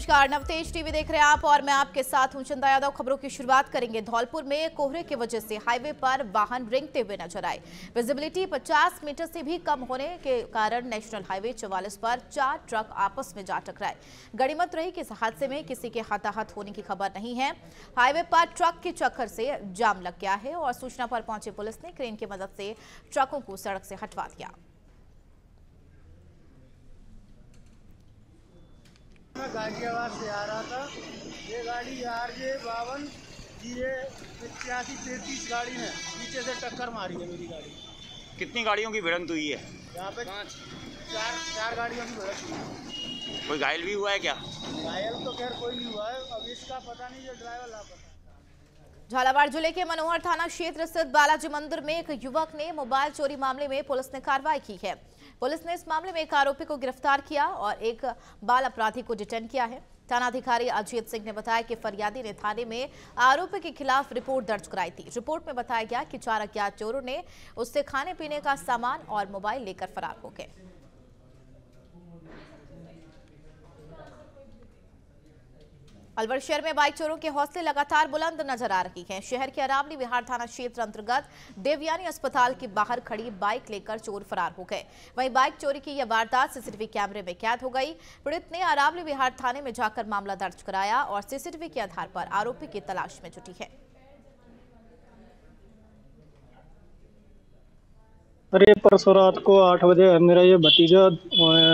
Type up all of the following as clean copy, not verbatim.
नमस्कार, नवतेज टीवी देख रहे हैं आप और मैं आपके साथ हूं चंदा यादव। खबरों की शुरुआत करेंगे। धौलपुर में कोहरे की वजह से हाईवे पर वाहन रेंगते हुए नजर आए। विजिबिलिटी 50 मीटर से भी कम होने के कारण नेशनल हाईवे 44 पर 4 ट्रक आपस में जा टकराए। गनीमत रही कि इस हादसे में किसी के हताहत होने की खबर नहीं है। हाईवे पर ट्रक की चक्कर से जाम लग गया है और सूचना पर पहुंची पुलिस ने क्रेन की मदद से ट्रकों को सड़क से हटवा दिया। मैं गाजियाबाद से आ रहा था। ये गाड़ी RJ 52 8133 गाड़ी ने पीछे से टक्कर मारी है मेरी गाड़ी। कितनी गाड़ियों की भिड़ंत हुई है? यहाँ पे चार गाड़ियों की भिड़ंत हुई है। कोई घायल भी हुआ है क्या? घायल तो खैर कोई नहीं हुआ है, अब इसका पता नहीं, जो ड्राइवर लापता। झालावाड़ जिले के मनोहर थाना क्षेत्र स्थित बालाजी मंदिर में एक युवक ने मोबाइल चोरी मामले में पुलिस ने कार्रवाई की है। पुलिस ने इस मामले में एक आरोपी को गिरफ्तार किया और एक बाल अपराधी को डिटेन किया है। थानाधिकारी अजीत सिंह ने बताया कि फरियादी ने थाने में आरोपी के खिलाफ रिपोर्ट दर्ज कराई थी। रिपोर्ट में बताया गया कि 4 अज्ञात चोरों ने उससे खाने पीने का सामान और मोबाइल लेकर फरार हो गए। अलवर शहर में बाइक चोरों के हौसले लगातार बुलंद नजर आ रही हैं। शहर के अरावली विहार थाना क्षेत्र अंतर्गत देवयानी अस्पताल के बाहर खड़ी बाइक लेकर चोर फरार हो गए। वहीं बाइक चोरी की यह वारदात सीसीटीवी कैमरे में कैद हो गई। पीड़ित ने अरावली विहार थाने में जाकर मामला दर्ज कराया और सीसीटीवी के आधार पर आरोपी की तलाश में जुटी है। अरे परसों रात को 8 बजे मेरा ये भतीजा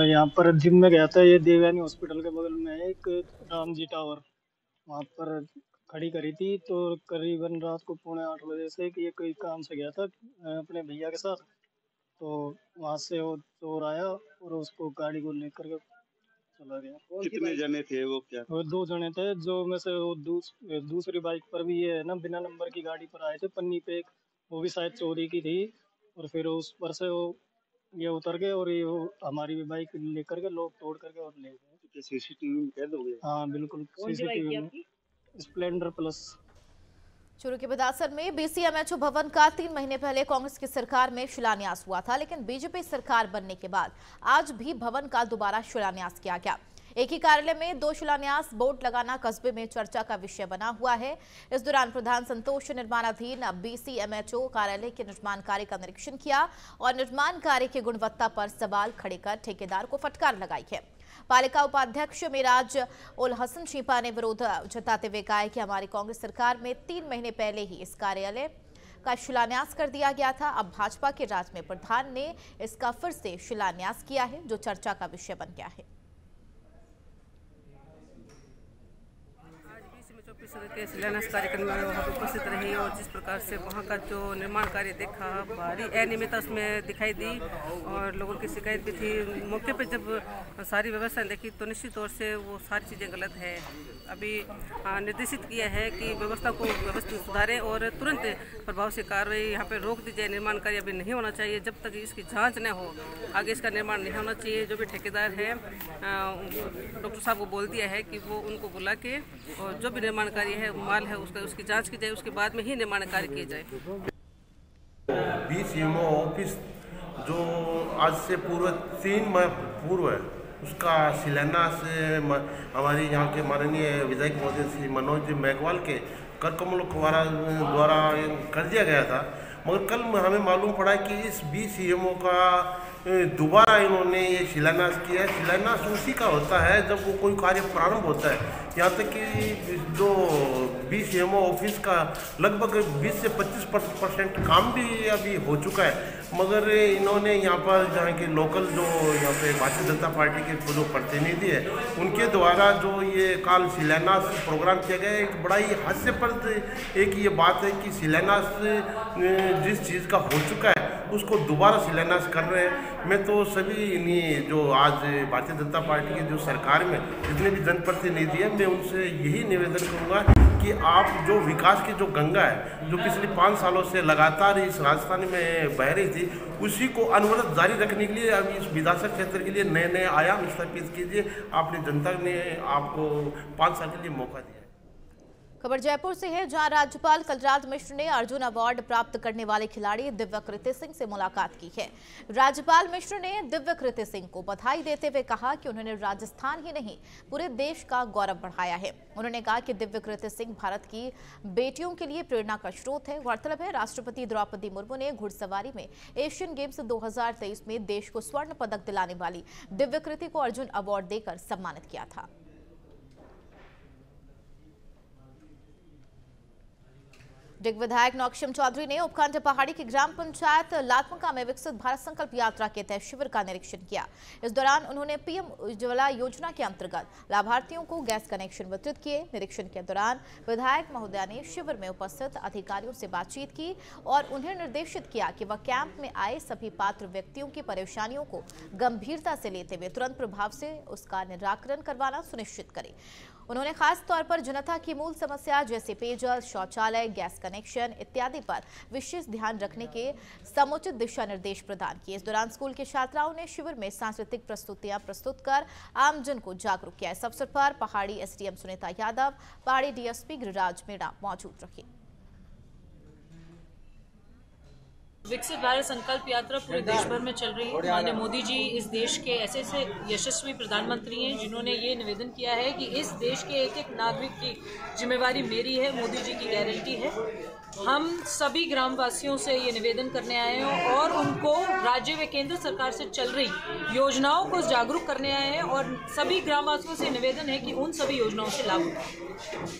यहाँ पर जिम में गया था। ये देवयानी हॉस्पिटल के बगल में है एक रामजी टावर, वहाँ पर खड़ी करी थी। तो करीबन रात को 7:45 बजे से कि ये कोई काम से गया था अपने भैया के साथ। तो वहाँ से वो चोर आया और उसको गाड़ी को लेकर के चला गया। कितने जने थे वो? क्या वो 2 जने थे, जो में से वो दूसरी बाइक पर भी ये है ना बिना नंबर की गाड़ी पर आए थे पन्नी पे एक, वो भी शायद चोरी की थी। और फिर उस पर से वो ये उतर गए और ये हमारी भी बाइक लेकर के लोग तोड़ करके और ले गए। सीसीटीवी में कैद हो गए? हाँ बिल्कुल, सीसीटीवी में स्प्लेंडर प्लस। चूरू के बिदासर में BCMHO भवन का 3 महीने पहले कांग्रेस की सरकार में शिलान्यास हुआ था, लेकिन बीजेपी सरकार बनने के बाद आज भी भवन का दोबारा शिलान्यास किया गया। एक ही कार्यालय में 2 शिलान्यास बोर्ड लगाना कस्बे में चर्चा का विषय बना हुआ है। इस दौरान प्रधान संतोष ने निर्माणाधीन BCMHO कार्यालय के निर्माण कार्य का निरीक्षण किया और निर्माण कार्य की गुणवत्ता पर सवाल खड़े कर ठेकेदार को फटकार लगाई है। पालिका उपाध्यक्ष मिराज उल हसन छिपा ने विरोध जताते हुए कहा कि हमारी कांग्रेस सरकार में 3 महीने पहले ही इस कार्यालय का शिलान्यास कर दिया गया था। अब भाजपा के राज में प्रधान ने इसका फिर से शिलान्यास किया है, जो चर्चा का विषय बन गया है। के शिलान्यास कार्यक्रम में वहाँ पर उपस्थित रही और जिस प्रकार से वहाँ का जो निर्माण कार्य देखा, भारी अनियमितता उसमें दिखाई दी और लोगों की शिकायत भी थी। मौके पर जब सारी व्यवस्था देखी तो निश्चित तौर से वो सारी चीज़ें गलत है। अभी निर्देशित किया है कि व्यवस्था को व्यवस्थित सुधारें और तुरंत प्रभाव से कार्रवाई यहाँ पर रोक दी जाए। निर्माण कार्य अभी नहीं होना चाहिए जब तक इसकी जाँच न हो, आगे इसका निर्माण नहीं होना चाहिए। जो भी ठेकेदार है डॉक्टर साहब को बोल दिया है कि वो उनको बुला के और जो भी निर्माण कार्य है माल है उसकी जांच की जाए, उसके बाद में ही निर्माण कार्य किए जाए। BCMO ऑफिस जो आज से पूर्व 3 माह पूर्व है, उसका शिलान्यास हमारे यहाँ के माननीय विधायक महोदय श्री मनोज मेघवाल के कर कमलों द्वारा कर दिया गया था। मगर कल हमें मालूम पड़ा कि इस BCMO का दोबारा इन्होंने ये शिलान्यास किया है। शिलान्यास उसी का होता है जब वो कोई कार्य प्रारंभ होता है। यहाँ तक कि जो BCMO ऑफिस का लगभग 20 से 25% काम भी अभी हो चुका है। मगर इन्होंने यहाँ पर जहाँ के लोकल जो यहाँ पे भारतीय जनता पार्टी के जो प्रतिनिधि है उनके द्वारा जो ये काल शिलान्यास प्रोग्राम किया गया, एक बड़ा ही हास्यप्रद एक ये बात है कि शिलान्यास जिस चीज़ का हो चुका है उसको दोबारा शिलान्यास कर रहे हैं। मैं तो सभी इन्हीं जो आज भारतीय जनता पार्टी की जो सरकार में जितने भी जनप्रतिनिधि हैं, मैं उनसे यही निवेदन करूँगा कि आप जो विकास की जो गंगा है जो पिछले 5 सालों से लगातार इस राजस्थान में बह रही थी, उसी को अनवरत जारी रखने के लिए अभी इस विधानसभा क्षेत्र के लिए नए नए आयाम स्थापित कीजिए। आपने जनता ने आपको 5 साल के लिए मौका दिया है। खबर जयपुर से है, जहां राज्यपाल कलराज मिश्र ने अर्जुन अवार्ड प्राप्त करने वाले खिलाड़ी दिव्यकृति सिंह से मुलाकात की है। राज्यपाल मिश्र ने दिव्यकृति सिंह को बधाई देते हुए कहा कि उन्होंने राजस्थान ही नहीं पूरे देश का गौरव बढ़ाया है। उन्होंने कहा कि दिव्यकृति सिंह भारत की बेटियों के लिए प्रेरणा का स्रोत है। गौरतलब है, राष्ट्रपति द्रौपदी मुर्मू ने घुड़सवारी में एशियन गेम्स 2023 में देश को स्वर्ण पदक दिलाने वाली दिव्यकृति को अर्जुन अवार्ड देकर सम्मानित किया था। डिग विधायक नौक्षम चौधरी ने उपखंड पहाड़ी की ग्राम पंचायत लातमका में विकसित भारत संकल्प यात्रा के तहत शिविर का निरीक्षण किया। इस दौरान उन्होंने पीएम उज्ज्वला योजना के अंतर्गत लाभार्थियों को गैस कनेक्शन वितरित किए। निरीक्षण के दौरान विधायक महोदया ने शिविर में उपस्थित अधिकारियों से बातचीत की और उन्हें निर्देशित किया कि वह कैंप में आए सभी पात्र व्यक्तियों की परेशानियों को गंभीरता से लेते हुए तुरंत प्रभाव से उसका निराकरण करवाना सुनिश्चित करें। उन्होंने खास तौर पर जनता की मूल समस्या जैसे पेयजल, शौचालय, गैस कनेक्शन इत्यादि पर विशेष ध्यान रखने के समुचित दिशा निर्देश प्रदान किए। इस दौरान स्कूल के छात्राओं ने शिविर में सांस्कृतिक प्रस्तुतियां प्रस्तुत कर आमजन को जागरूक किया। इस अवसर पर पहाड़ी एसडीएम सुनीता यादव, पहाड़ी डीएसपी गिरिराज मीणा मौजूद रहे। विकसित भारत संकल्प यात्रा पूरे देश भर में चल रही है। माननीय मोदी जी इस देश के ऐसे यशस्वी प्रधानमंत्री हैं जिन्होंने ये निवेदन किया है कि इस देश के एक एक नागरिक की जिम्मेवारी मेरी है, मोदी जी की गारंटी है। हम सभी ग्रामवासियों से ये निवेदन करने आए हैं और उनको राज्य व केंद्र सरकार से चल रही योजनाओं को जागरूक करने आए हैं और सभी ग्रामवासियों से निवेदन है कि उन सभी योजनाओं से लाभ उठाएं।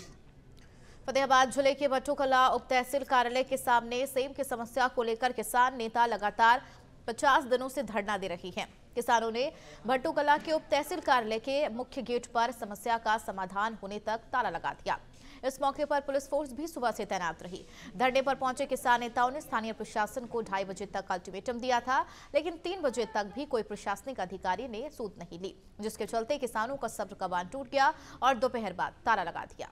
फतेहाबाद जिले के भट्टूकला उप तहसील कार्यालय के सामने सेम की समस्या को लेकर किसान नेता लगातार 50 दिनों से धरना दे रही हैं। किसानों ने भट्टूकला के उप तहसील कार्यालय के मुख्य गेट पर समस्या का समाधान होने तक ताला लगा दिया। इस मौके पर पुलिस फोर्स भी सुबह से तैनात रही। धरने पर पहुंचे किसान नेताओं ने स्थानीय प्रशासन को 2:30 बजे तक अल्टीमेटम दिया था, लेकिन 3 बजे तक भी कोई प्रशासनिक अधिकारी ने सूद नहीं ली, जिसके चलते किसानों का सब्र का बांध टूट गया और दोपहर बाद ताला लगा दिया।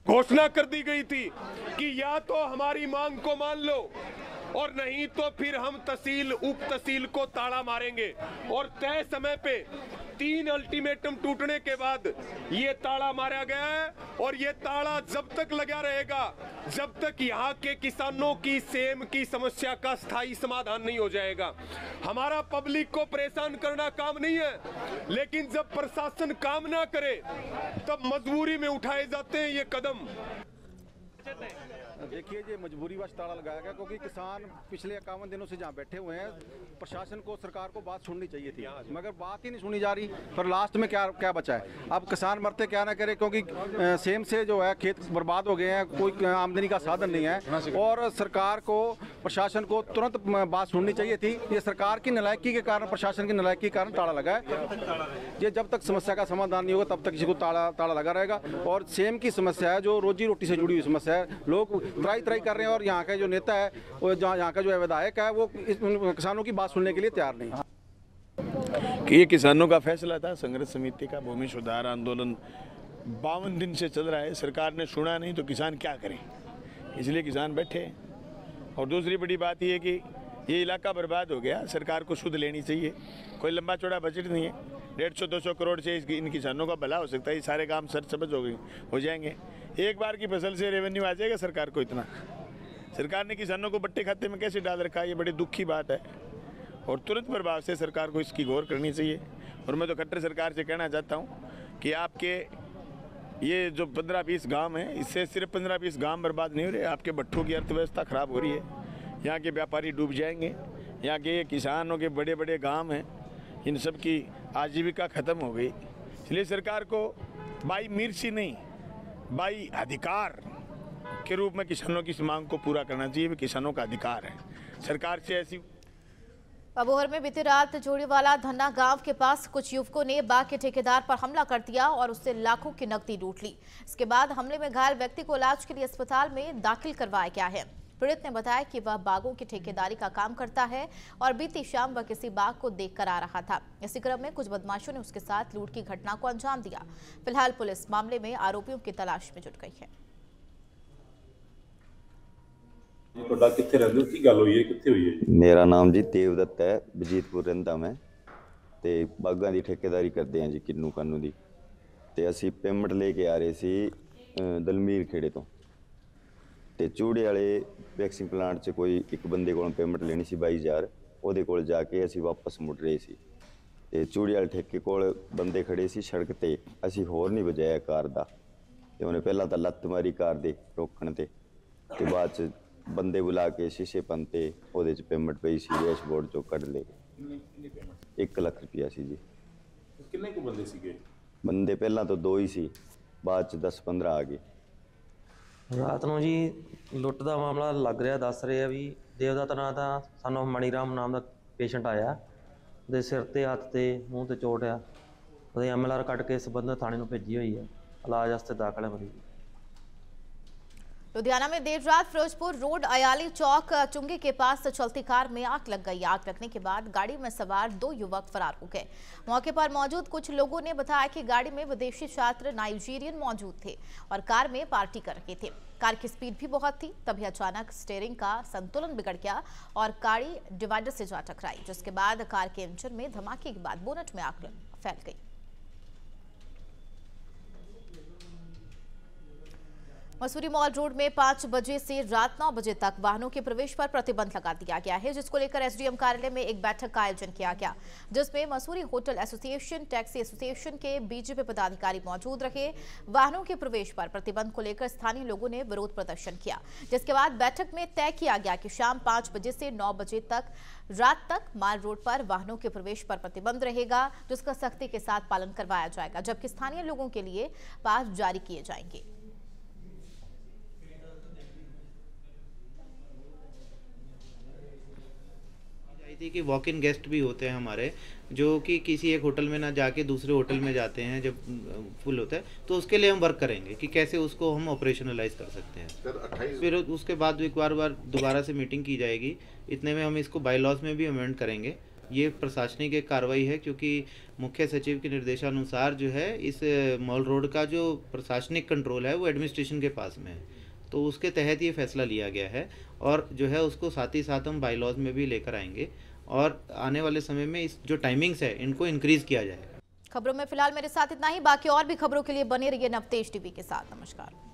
घोषणा कर दी गई थी कि या तो हमारी मांग को मान लो और नहीं तो फिर हम तहसील उप तहसील को ताला मारेंगे। और तय समय पे 3 अल्टीमेटम टूटने के बाद ये ताला मारा गया है और ये ताला जब तक लगा रहेगा जब तक यहाँ के किसानों की सेम की समस्या का स्थायी समाधान नहीं हो जाएगा। हमारा पब्लिक को परेशान करना काम नहीं है, लेकिन जब प्रशासन काम ना करे तब मजबूरी में उठाए जाते हैं ये कदम। देखिए, ये मजबूरीवश ताला लगाया गया क्योंकि किसान पिछले 51 दिनों से जहाँ बैठे हुए हैं। प्रशासन को, सरकार को बात सुननी चाहिए थी, मगर बात ही नहीं सुनी जा रही। पर लास्ट में क्या बचा है? अब किसान मरते क्या ना करे, क्योंकि सेम से जो है खेत बर्बाद हो गए हैं, कोई आमदनी का साधन नहीं है। और सरकार को, प्रशासन को तुरंत बात सुननी चाहिए थी। ये सरकार की नालायकी के कारण, प्रशासन की नालायकी के कारण ताला लगा है। ये जब तक समस्या का समाधान नहीं होगा तब तक किसी को ताला लगा रहेगा। और सेम की समस्या है जो रोजी रोटी से जुड़ी हुई समस्या है। लोग त्राई कर रहे हैं और यहाँ का जो नेता है, वो यहाँ का जो विधायक है, वो किसानों की बात सुनने के लिए तैयार नहीं। कि ये किसानों का फैसला था। संघर्ष समिति का भूमि सुधार आंदोलन 52 दिन से चल रहा है, सरकार ने सुना नहीं तो किसान क्या करें, इसलिए किसान बैठे। और दूसरी बड़ी बात यह है कि ये इलाका बर्बाद हो गया, सरकार को सुध लेनी चाहिए। कोई लंबा चौड़ा बजट नहीं है, 150-200 करोड़ से इन किसानों का भला हो सकता है। ये सारे काम सरसब्ज हो जाएंगे। एक बार की फसल से रेवेन्यू आ जाएगा सरकार को इतना। सरकार ने किसानों को बट्टे खाते में कैसे डाल रखा है, ये बड़ी दुख की बात है और तुरंत प्रभाव से सरकार को इसकी गौर करनी चाहिए। और मैं तो खट्टर सरकार से कहना चाहता हूँ कि आपके ये जो 15-20 गांव हैं, इससे सिर्फ 15-20 गांव बर्बाद नहीं हो रहे, आपके भट्ठों की अर्थव्यवस्था खराब हो रही है। यहाँ के व्यापारी डूब जाएंगे, यहाँ के किसानों के बड़े बड़े गांव हैं, इन सब की आजीविका खत्म हो गई। इसलिए सरकार को बाई मिर्ची नहीं, बाई अधिकार के रूप में किसानों की मांग को पूरा करना चाहिए। किसानों का अधिकार है। सरकार से ऐसी अबोहर में बीती रात जोड़ीवाला धन्ना गांव के पास कुछ युवकों ने बाग के ठेकेदार पर हमला कर दिया और उससे लाखों की नकदी लूट ली। इसके बाद हमले में घायल व्यक्ति को इलाज के लिए अस्पताल में दाखिल करवाया गया है। पीड़ित ने बताया कि वह बागों की ठेकेदारी का काम करता है और बीती शाम वह किसी बाग को देखकर आ रहा था। इसी क्रम में कुछ बदमाशों ने उसके साथ लूट की घटना को अंजाम दिया। फिलहाल पुलिस मामले में आरोपियों की तलाश में जुट गई है। मेरा नाम जी देवदत्त है, बजीतपुर रहिंदा मैं ते बागां दी ठेकेदारी करते हैं जी, किन्नू कानू दी। ਤੇ ਅਸੀਂ ਪੇਮੈਂਟ ਲੈ ਕੇ ਆ ਰਹੇ ਸੀ ਦਲਮੀਰ ਖੇੜੇ ਤੋਂ, ਤੇ ਚੂੜੇ ਵਾਲੇ ਵੈਕਸਿੰਗ ਪਲਾਂਟ 'ਚ ਕੋਈ ਇੱਕ ਬੰਦੇ ਕੋਲੋਂ ਪੇਮੈਂਟ ਲੈਣੀ ਸੀ 22,000, ਉਹਦੇ ਕੋਲ ਜਾ ਕੇ ਅਸੀਂ ਵਾਪਸ ਮੁੜ ਰਹੇ ਸੀ ਤੇ ਚੂੜੇ ਵਾਲੇ ਠੇਕੇ ਕੋਲ ਬੰਦੇ ਖੜੇ ਸੀ ਸੜਕ ਤੇ। ਅਸੀਂ ਹੋਰ ਨਹੀਂ ਵਜਾਇਆ ਕਾਰ ਦਾ, ਤੇ ਉਹਨੇ ਪਹਿਲਾਂ ਤਾਂ ਲੱਤ ਮਾਰੀ ਕਾਰ ਦੇ ਰੋਕਣ ਤੇ ਬਾਅਦ 'ਚ ਬੰਦੇ ਬੁਲਾ ਕੇ ਸ਼ੀਸ਼ੇ ਪੰਤੇ ਉਹਦੇ 'ਚ ਪੇਮੈਂਟ ਪਈ ਸੀ, ਡੈਸ਼ਬੋਰਡ 'ਚੋਂ ਕੱਢ ਲਏ। 1 ਲੱਖ ਰੁਪਇਆ ਸੀ ਜੀ। ਕਿੰਨੇ ਕੁ ਬੰਦੇ ਸੀਗੇ? ਬੰਦੇ ਪਹਿਲਾਂ ਤਾਂ 2 ਹੀ ਸੀ, ਬਾਅਦ 'ਚ 10-15 ਆ ਗਏ। ਰਾਤ ਨੂੰ ਜੀ ਲੁੱਟ ਦਾ ਮਾਮਲਾ ਲੱਗ ਰਿਹਾ, ਦੱਸ ਰਹੇ ਆ ਵੀ ਦੇਵਦੱਤ ਨਾਂ ਦਾ ਸਾਨੂੰ ਮਣੀਰਾਮ ਨਾਮ ਦਾ ਪੇਸ਼ੈਂਟ ਆਇਆ, ਉਹਦੇ ਸਿਰ ਤੇ ਹੱਥ ਤੇ ਮੂੰਹ ਤੇ ਚੋਟ ਆ, ਉਹਦੇ MLR ਕੱਢ ਕੇ ਸੰਬੰਧਿਤ ਥਾਣੇ ਨੂੰ ਭੇਜੀ ਹੋਈ ਹੈ, इलाज वास्ते दाखिल है मरीज। लुधियाना में देर रात फिरोजपुर रोड अयाली चौक चुंगी के पास चलती कार में आग लग गई। आग लगने के बाद गाड़ी में सवार 2 युवक फरार हो गए। मौके पर मौजूद कुछ लोगों ने बताया कि गाड़ी में विदेशी छात्र नाइजीरियन मौजूद थे और कार में पार्टी कर रहे थे। कार की स्पीड भी बहुत थी, तभी अचानक स्टीयरिंग का संतुलन बिगड़ गया और गाड़ी डिवाइडर से जा टकराई, जिसके बाद कार के इंजन में धमाके के बाद बोनट में आग फैल गई। मसूरी मॉल रोड में 5 बजे से रात 9 बजे तक वाहनों के प्रवेश पर प्रतिबंध लगा दिया गया है, जिसको लेकर एसडीएम कार्यालय में एक बैठक का आयोजन किया गया, जिसमें Mussoorie hotel association, taxi association के बीजेपी पदाधिकारी मौजूद रहे। वाहनों के प्रवेश पर प्रतिबंध को लेकर स्थानीय लोगों ने विरोध प्रदर्शन किया, जिसके बाद बैठक में तय किया गया कि शाम 5 बजे से 9 बजे तक रात तक माल रोड पर वाहनों के प्रवेश पर प्रतिबंध रहेगा, जिसका सख्ती के साथ पालन करवाया जाएगा, जबकि स्थानीय लोगों के लिए पास जारी किए जाएंगे। थी कि वॉक इन गेस्ट भी होते हैं हमारे, जो कि किसी एक होटल में ना जाके दूसरे होटल में जाते हैं जब फुल होता है, तो उसके लिए हम वर्क करेंगे कि कैसे उसको हम ऑपरेशनलाइज कर सकते हैं। फिर उसके बाद एक बार दोबारा से मीटिंग की जाएगी, इतने में हम इसको बाई लॉज में भी अमेंड करेंगे। ये प्रशासनिक एक कार्रवाई है, क्योंकि मुख्य सचिव के निर्देशानुसार जो है इस मॉल रोड का जो प्रशासनिक कंट्रोल है वो एडमिनिस्ट्रेशन के पास में है, तो उसके तहत ये फैसला लिया गया है और जो है उसको साथ ही साथ हम बाई लॉज में भी लेकर आएंगे और आने वाले समय में इस जो टाइमिंग्स है इनको इंक्रीज किया जाएगा। खबरों में फिलहाल मेरे साथ इतना ही, बाकी और भी खबरों के लिए बने रहिए नवतेज टीवी के साथ। नमस्कार।